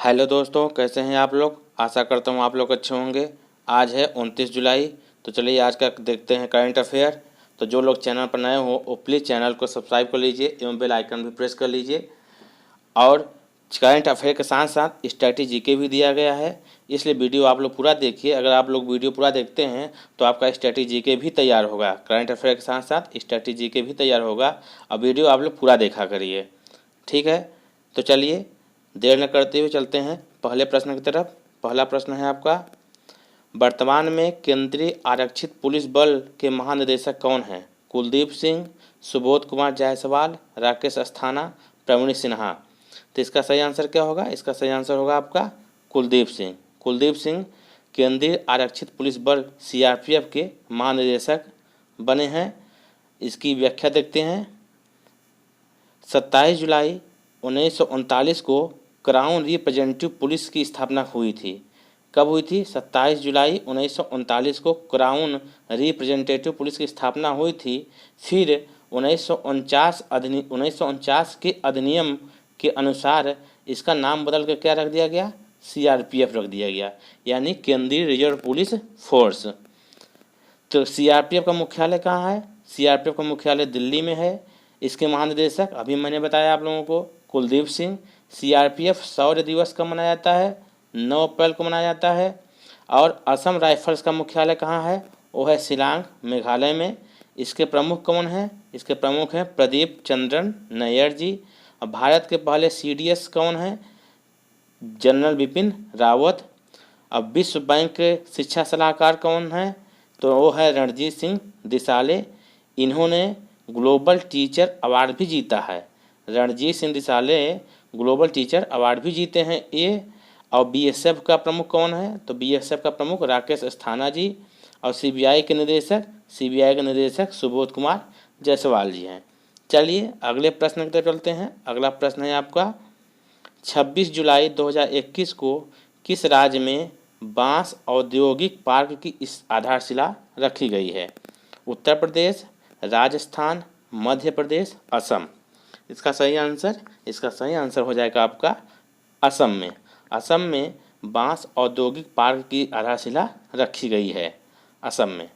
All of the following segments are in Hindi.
हेलो दोस्तों, कैसे हैं आप लोग। आशा करता हूँ आप लोग अच्छे होंगे। आज है 29 जुलाई। तो चलिए आज का देखते हैं करंट अफेयर। तो जो लोग चैनल पर नए हो वो प्लीज़ चैनल को सब्सक्राइब कर लीजिए एवं बेल आइकन भी प्रेस कर लीजिए। और करंट अफेयर के साथ साथ स्ट्रैटेजी के भी दिया गया है, इसलिए वीडियो आप लोग पूरा देखिए। अगर आप लोग वीडियो पूरा देखते हैं तो आपका स्ट्रैटेजी के भी तैयार होगा। करंट अफेयर के साथ साथ स्ट्रैटेजी के भी तैयार होगा। अब वीडियो आप लोग पूरा देखा करिए, ठीक है। तो चलिए देर न करते हुए चलते हैं पहले प्रश्न की तरफ। पहला प्रश्न है आपका, वर्तमान में केंद्रीय आरक्षित पुलिस बल के महानिदेशक कौन हैं? कुलदीप सिंह, सुबोध कुमार जायसवाल, राकेश अस्थाना, प्रवीण सिन्हा। तो इसका सही आंसर क्या होगा? इसका सही आंसर होगा आपका कुलदीप सिंह। कुलदीप सिंह केंद्रीय आरक्षित पुलिस बल सीआरपीएफ के महानिदेशक बने हैं। इसकी व्याख्या देखते हैं। 27 जुलाई 1939 को क्राउन रिप्रेजेंटेटिव पुलिस की स्थापना हुई थी। कब हुई थी? 27 जुलाई 1939 को क्राउन रिप्रेजेंटेटिव पुलिस की स्थापना हुई थी। फिर 1949 के अधिनियम के अनुसार इसका नाम बदल कर क्या रख दिया गया? सीआरपीएफ रख दिया गया, यानी केंद्रीय रिजर्व पुलिस फोर्स। तो सीआरपीएफ का मुख्यालय कहाँ है? सीआरपीएफ का मुख्यालय दिल्ली में है। इसके महानिदेशक अभी मैंने बताया आप लोगों को, कुलदीप सिंह। सीआरपीएफ शौर्य दिवस कब मनाया जाता है? 9 अप्रैल को मनाया जाता है। और असम राइफल्स का मुख्यालय कहाँ है? वो है शिलांग, मेघालय में। इसके प्रमुख कौन हैं? इसके प्रमुख हैं प्रदीप चंद्रन नैयर जी। और भारत के पहले सीडीएस कौन हैं? जनरल बिपिन रावत। अब विश्व बैंक के शिक्षा सलाहकार कौन हैं? तो वो है रणजीत सिंह दिसाले। इन्होंने ग्लोबल टीचर अवार्ड भी जीता है। Ranjit Singh Disale global teacher award भी जीते हैं ये। और बीएसएफ का प्रमुख कौन है? तो बीएसएफ का प्रमुख राकेश अस्थाना जी। और सीबीआई के निदेशक सुबोध कुमार जायसवाल जी हैं। चलिए अगले प्रश्न की तरफ चलते हैं। अगला प्रश्न है आपका, 26 जुलाई 2021 को किस राज्य में बांस औद्योगिक पार्क की इस आधारशिला रखी गई है? उत्तर प्रदेश, राजस्थान, मध्य प्रदेश, असम। इसका सही आंसर हो जाएगा आपका असम में। असम में बांस औद्योगिक पार्क की आधारशिला रखी गई है असम में।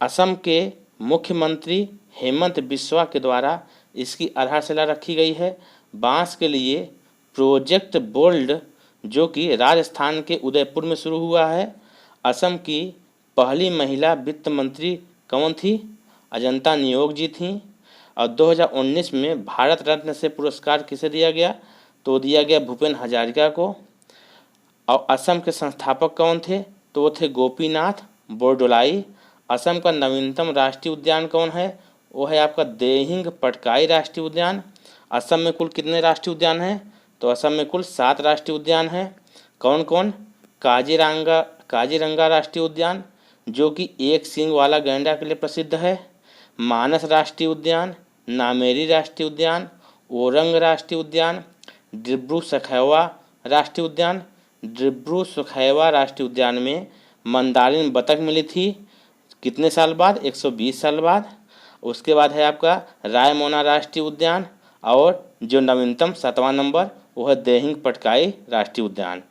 असम के मुख्यमंत्री हेमंत बिस्वा के द्वारा इसकी आधारशिला रखी गई है। बांस के लिए प्रोजेक्ट बोल्ड, जो कि राजस्थान के उदयपुर में शुरू हुआ है। असम की पहली महिला वित्त मंत्री कौन थी? अजंता नियोग जी थी। और 2019 में भारत रत्न से पुरस्कार किसे दिया गया? तो दिया गया भूपेन हजारिका को। और असम के संस्थापक कौन थे? तो वो थे गोपीनाथ बोरडोलाई। असम का नवीनतम राष्ट्रीय उद्यान कौन है? वो है आपका देहिंग पटकाई राष्ट्रीय उद्यान। असम में कुल कितने राष्ट्रीय उद्यान हैं? तो असम में कुल 7 राष्ट्रीय उद्यान हैं। कौन कौन? काजीरंगा राष्ट्रीय उद्यान, जो कि एक सींग वाला गैंडा के लिए प्रसिद्ध है। मानस राष्ट्रीय उद्यान, नामेरी राष्ट्रीय उद्यान, ओरंग राष्ट्रीय उद्यान, डिब्रू सखैवा राष्ट्रीय उद्यान। डिब्रू सखैवा राष्ट्रीय उद्यान में मंदारिन बतख मिली थी। कितने साल बाद? 120 साल बाद। उसके बाद है आपका रायमोना राष्ट्रीय उद्यान। और जो नवीनतम 7वां नंबर वो है देहिंग पटकाई राष्ट्रीय उद्यान।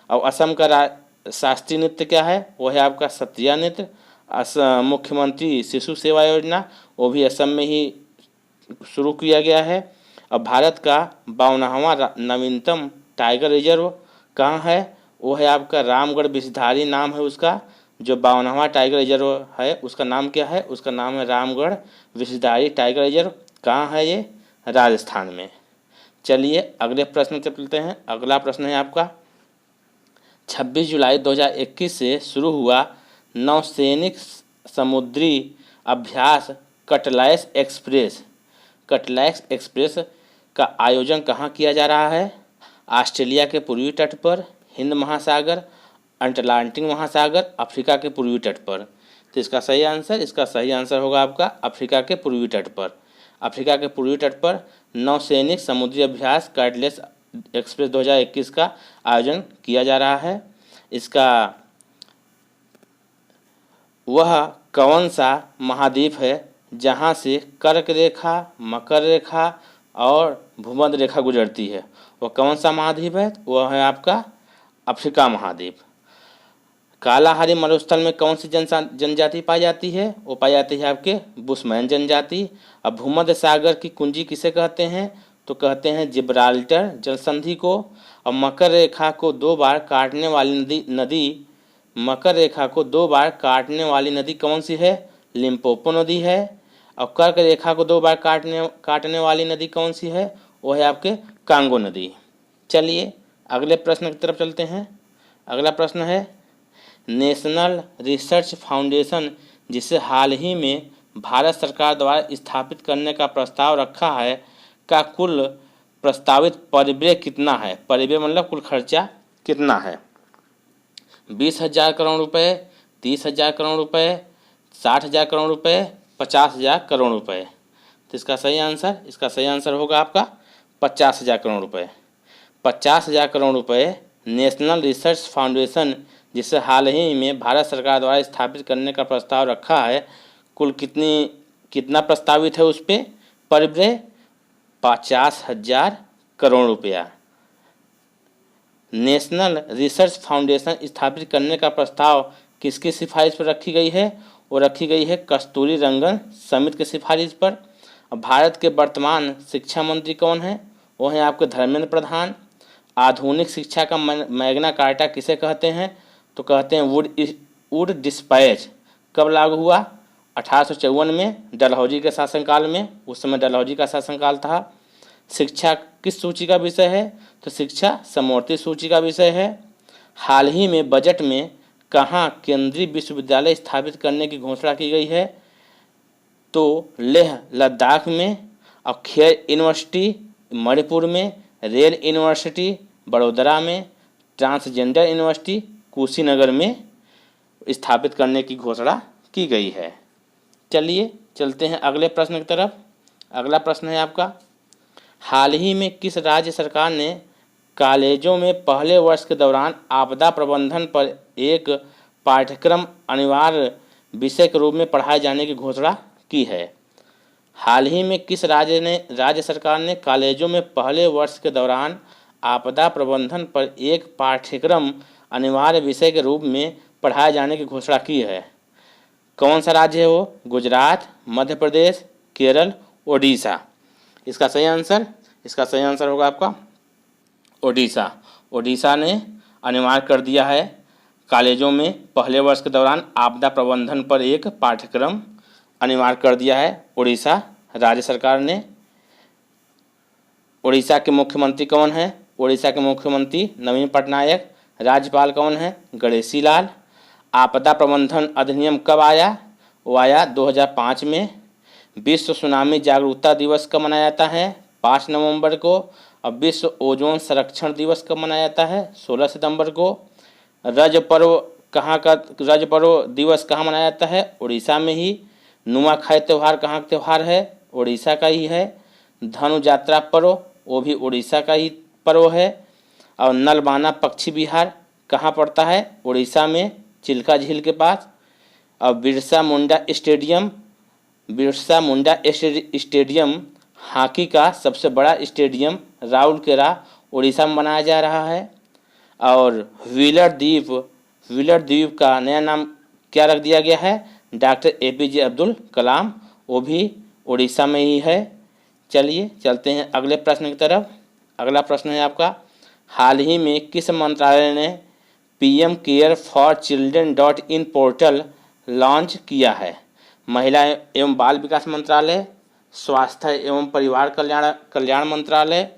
और असम का शास्त्रीय नृत्य क्या है? वो है आपका सत्रिया नृत्य। मुख्यमंत्री शिशु सेवा योजना वो भी असम में ही शुरू किया गया है। अब भारत का 52वां नवीनतम टाइगर रिजर्व कहाँ है? वो है आपका रामगढ़ विषधारी नाम है उसका। जो 52वां टाइगर रिजर्व है उसका नाम क्या है? उसका नाम है रामगढ़ विषधारी टाइगर रिजर्व। कहाँ है ये? राजस्थान में। चलिए अगले प्रश्न से चलते हैं। अगला प्रश्न है आपका, 26 जुलाई 2021 से शुरू हुआ नौसैनिक समुद्री अभ्यास कटलैस एक्सप्रेस का आयोजन कहाँ किया जा रहा है? ऑस्ट्रेलिया के पूर्वी तट पर, हिंद महासागर, अटलांटिक महासागर, अफ्रीका के पूर्वी तट पर। तो इसका सही आंसर होगा आपका अफ्रीका के पूर्वी तट पर। अफ्रीका के पूर्वी तट पर नौसैनिक समुद्री अभ्यास कटलैस एक्सप्रेस 2021 का आयोजन किया जा रहा है। इसका वह कौन सा महाद्वीप है जहाँ से कर्क रेखा, मकर रेखा और भूमध्य रेखा गुजरती है? वह कौन सा महाद्वीप है? वह है आपका अफ्रीका महाद्वीप। कालाहारी मरुस्थल में कौन सी जनजाति पाई जाती है? वो पाई जाती है आपके बुशमैन जनजाति। अब भूमध्य सागर की कुंजी किसे कहते हैं? तो कहते हैं जिब्राल्टर जलसंधि को। और मकर रेखा को 2 बार काटने वाली नदी मकर रेखा को 2 बार काटने वाली नदी कौन सी है? लिम्पोपो नदी है। और कर्क रेखा को 2 बार काटने वाली नदी कौन सी है? वो है आपके कांगो नदी। चलिए अगले प्रश्न की तरफ चलते हैं। अगला प्रश्न है नेशनल रिसर्च फाउंडेशन, जिसे हाल ही में भारत सरकार द्वारा स्थापित करने का प्रस्ताव रखा है, का कुल प्रस्तावित परिव्यय कितना है? परिव्यय मतलब कुल खर्चा कितना है? 20,000 करोड़ रुपए, 30,000 करोड़ रुपए, 60,000 करोड़ रुपए, 50,000 करोड़ रुपए। तो इसका सही आंसर होगा आपका 50,000 करोड़ रुपए। 50,000 करोड़ रुपए नेशनल रिसर्च फाउंडेशन, जिसे हाल ही में भारत सरकार द्वारा स्थापित करने का प्रस्ताव रखा है, कुल कितना प्रस्तावित है उस पर परिव्यय? 50,000 करोड़ रुपया। नेशनल रिसर्च फाउंडेशन स्थापित करने का प्रस्ताव किसकी सिफारिश पर रखी गई है? वो रखी गई है कस्तूरी रंगन समिति की सिफारिश पर। भारत के वर्तमान शिक्षा मंत्री कौन है? वो हैं आपके धर्मेंद्र प्रधान। आधुनिक शिक्षा का मैग्ना कार्टा किसे कहते हैं? तो कहते हैं वुड डिस्पैच। कब लागू हुआ? 1854 में डलहौजी के शासनकाल में। उस समय डलहौजी का शासनकाल था। शिक्षा किस सूची का विषय है? तो शिक्षा समवर्ती सूची का विषय है। हाल ही में बजट में कहाँ केंद्रीय विश्वविद्यालय स्थापित करने की घोषणा की गई है? तो लेह लद्दाख में, और खेर यूनिवर्सिटी मणिपुर में, रेल यूनिवर्सिटी बड़ोदरा में, ट्रांसजेंडर यूनिवर्सिटी कुशीनगर में स्थापित करने की घोषणा की गई है। चलिए चलते हैं अगले प्रश्न की तरफ। अगला प्रश्न है आपका हाल ही में किस राज्य सरकार ने कॉलेजों में पहले वर्ष के दौरान आपदा प्रबंधन पर एक पाठ्यक्रम अनिवार्य विषय के रूप में पढ़ाए जाने की घोषणा की है? हाल ही में किस राज्य सरकार ने कॉलेजों में पहले वर्ष के दौरान आपदा प्रबंधन पर एक पाठ्यक्रम अनिवार्य विषय के रूप में पढ़ाए जाने की घोषणा की है? कौन सा राज्य है वो? गुजरात, मध्य प्रदेश, केरल, ओडिशा। इसका सही आंसर होगा आपका ओडिशा। ओडिशा ने अनिवार्य कर दिया है कॉलेजों में पहले वर्ष के दौरान आपदा प्रबंधन पर एक पाठ्यक्रम अनिवार्य कर दिया है उड़ीसा राज्य सरकार ने। उड़ीसा के मुख्यमंत्री कौन है? उड़ीसा के मुख्यमंत्री नवीन पटनायक। राज्यपाल कौन है? गणेशी लाल। आपदा प्रबंधन अधिनियम कब आया? वो आया 2005 में। विश्व सुनामी जागरूकता दिवस कब मनाया जाता है? 5 नवंबर को। और विश्व ओजोन संरक्षण दिवस कब मनाया जाता है? 16 सितंबर को। रज पर्व दिवस कहाँ मनाया जाता है? उड़ीसा में ही। नुआखाई त्यौहार कहाँ का त्यौहार है? उड़ीसा का ही है। धनु यात्रा पर्व वो भी उड़ीसा का ही पर्व है। और नलबाना पक्षी विहार कहाँ पड़ता है? उड़ीसा में, चिल्का झील के पास। और बिरसा मुंडा स्टेडियम हॉकी का सबसे बड़ा स्टेडियम राउरकेला उड़ीसा में बनाया जा रहा है। और व्हीलर द्वीप का नया नाम क्या रख दिया गया है? डॉक्टर APJ अब्दुल कलाम, वो भी उड़ीसा में ही है। चलिए चलते हैं अगले प्रश्न की तरफ। अगला प्रश्न है आपका हाल ही में किस मंत्रालय ने PM care for children portal launch किया है? महिला एवं बाल विकास मंत्रालय, स्वास्थ्य एवं परिवार कल्याण मंत्रालय,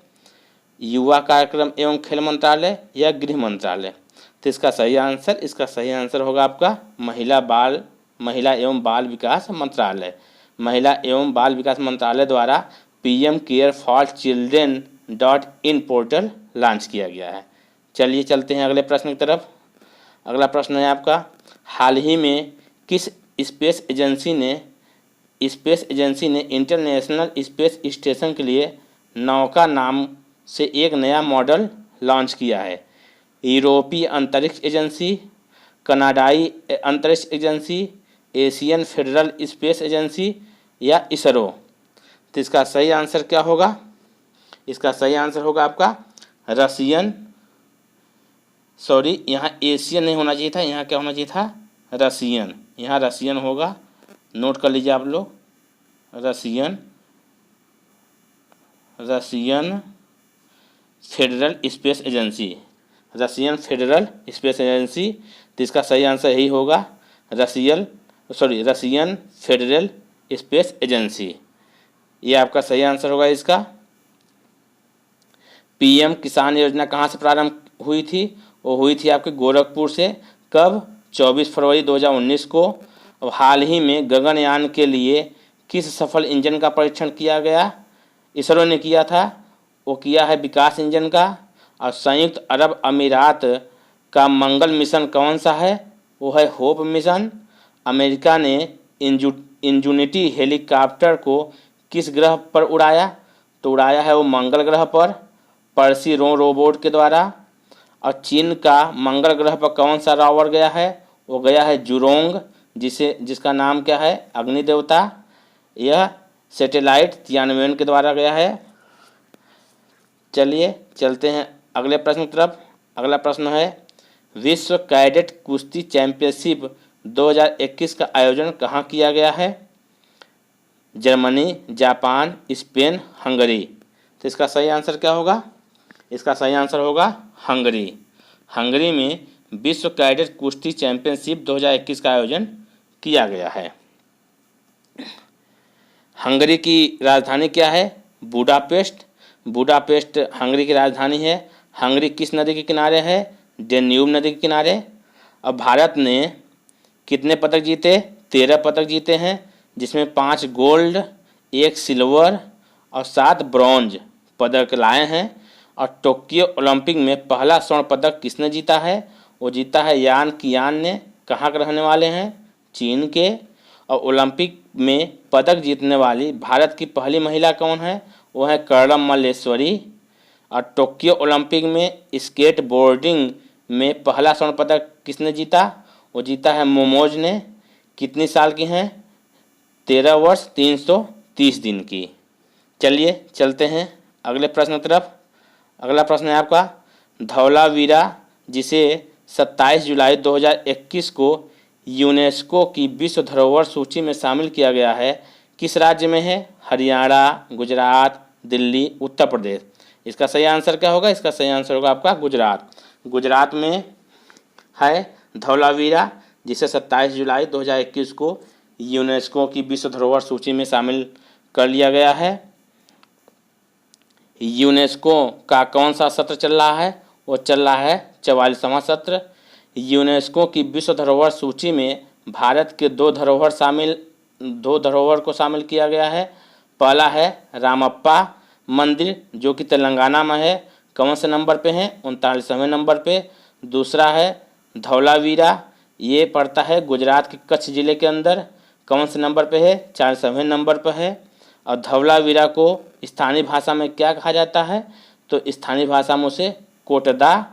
युवा कार्यक्रम एवं खेल मंत्रालय या गृह मंत्रालय? तो इसका सही आंसर होगा आपका महिला एवं बाल विकास मंत्रालय। महिला एवं बाल विकास मंत्रालय द्वारा PM care for children portal launch किया गया है। चलिए चलते हैं अगले प्रश्न की तरफ। अगला प्रश्न है आपका हाल ही में किस स्पेस एजेंसी ने इंटरनेशनल स्पेस स्टेशन के लिए नौका नाम से एक नया मॉडल लॉन्च किया है? यूरोपीय अंतरिक्ष एजेंसी, कनाडाई अंतरिक्ष agency, Asian federal space agency या इसरो? तो इसका सही आंसर क्या होगा? इसका सही आंसर होगा आपका रसियन, सॉरी यहाँ एशियन नहीं होना चाहिए था, यहाँ क्या होना चाहिए था, रसियन। यहाँ रसियन होगा, नोट कर लीजिए आप लोग, Russian federal space agency, Russian federal space agency. तो इसका सही आंसर यही होगा, रसियन फेडरल स्पेस एजेंसी, ये आपका सही आंसर होगा इसका। पीएम किसान योजना कहाँ से प्रारंभ हुई थी? वो हुई थी आपके गोरखपुर से। कब? 24 फरवरी 2019 को। अब हाल ही में गगनयान के लिए किस सफल इंजन का परीक्षण किया गया? इसरो ने किया था, वो किया है विकास इंजन का। और संयुक्त अरब अमीरात का मंगल मिशन कौन सा है? वो है होप मिशन। अमेरिका ने इंजूनिटी हेलीकॉप्टर को किस ग्रह पर उड़ाया? तो उड़ाया है वो मंगल ग्रह पर, पर्सी रोबोट के द्वारा। और चीन का मंगल ग्रह पर कौन सा रोवर गया है? वो गया है जुरोंग, जिसका नाम क्या है? अग्नि देवता। यह सैटेलाइट तियानवेन के द्वारा गया है। चलिए चलते हैं अगले प्रश्न की तरफ। अगला प्रश्न है, विश्व कैडेट कुश्ती चैंपियनशिप 2021 का आयोजन कहाँ किया गया है? Germany, Japan, Spain, Hungary. तो इसका सही आंसर क्या होगा? इसका सही आंसर होगा हंगरी। हंगरी में विश्व कैडेट कुश्ती चैंपियनशिप 2021 का आयोजन किया गया है। हंगरी की राजधानी क्या है? बुडापेस्ट। बुडापेस्ट हंगरी की राजधानी है। हंगरी किस नदी के किनारे है? डेन्यूब नदी के किनारे। अब भारत ने कितने पदक जीते? 13 पदक जीते हैं, जिसमें 5 गोल्ड, 1 सिल्वर और 7 ब्रॉन्ज पदक लाए हैं। और टोक्यो ओलंपिक में पहला स्वर्ण पदक किसने जीता है? वो जीता है यान कियान ने। कहाँ के रहने वाले हैं? चीन के। और ओलंपिक में पदक जीतने वाली भारत की पहली महिला कौन है? वो है कर्णम मल्लेश्वरी। और टोक्यो ओलंपिक में स्केट बोर्डिंग में पहला स्वर्ण पदक किसने जीता? वो जीता है मोमोज ने। कितनी साल की हैं? 13 वर्ष 330 दिन की। चलिए चलते हैं अगले प्रश्न की तरफ। अगला प्रश्न है आपका, धौलावीरा जिसे 27 जुलाई 2021 को यूनेस्को की विश्व धरोहर सूची में शामिल किया गया है, किस राज्य में है? हरियाणा, गुजरात, दिल्ली, उत्तर प्रदेश। इसका सही आंसर क्या होगा? इसका सही आंसर होगा आपका गुजरात। गुजरात में है धौलावीरा, जिसे 27 जुलाई 2021 को यूनेस्को की विश्व धरोहर सूची में शामिल कर लिया गया है। यूनेस्को का कौन सा सत्र चल रहा है? वो चल रहा है 44वां सत्र। यूनेस्को की विश्व धरोहर सूची में भारत के 2 धरोहर को शामिल किया गया है। पहला है रामप्पा मंदिर, जो कि तेलंगाना में है। कौन से नंबर पे है? 39वें नंबर पे। दूसरा है धौलावीरा, ये पड़ता है गुजरात के कच्छ जिले के अंदर। कौन से नंबर पे है? 40वें नंबर पर है। और धौलावीरा को स्थानीय भाषा में क्या कहा जाता है? तो स्थानीय भाषा में उसे कोटदा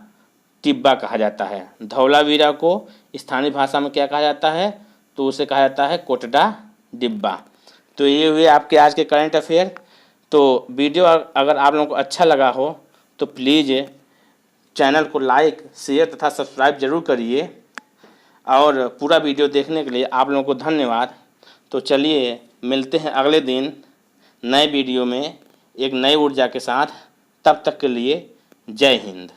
टिब्बा कहा जाता है। धौलावीरा को स्थानीय भाषा में क्या कहा जाता है? तो उसे कहा जाता है कोटडा डिब्बा। तो ये हुए आपके आज के करंट अफेयर। तो वीडियो अगर आप लोगों को अच्छा लगा हो तो प्लीज़ चैनल को लाइक, शेयर तथा सब्सक्राइब जरूर करिए। और पूरा वीडियो देखने के लिए आप लोगों को धन्यवाद। तो चलिए मिलते हैं अगले दिन नए वीडियो में एक नई ऊर्जा के साथ। तब तक के लिए जय हिंद।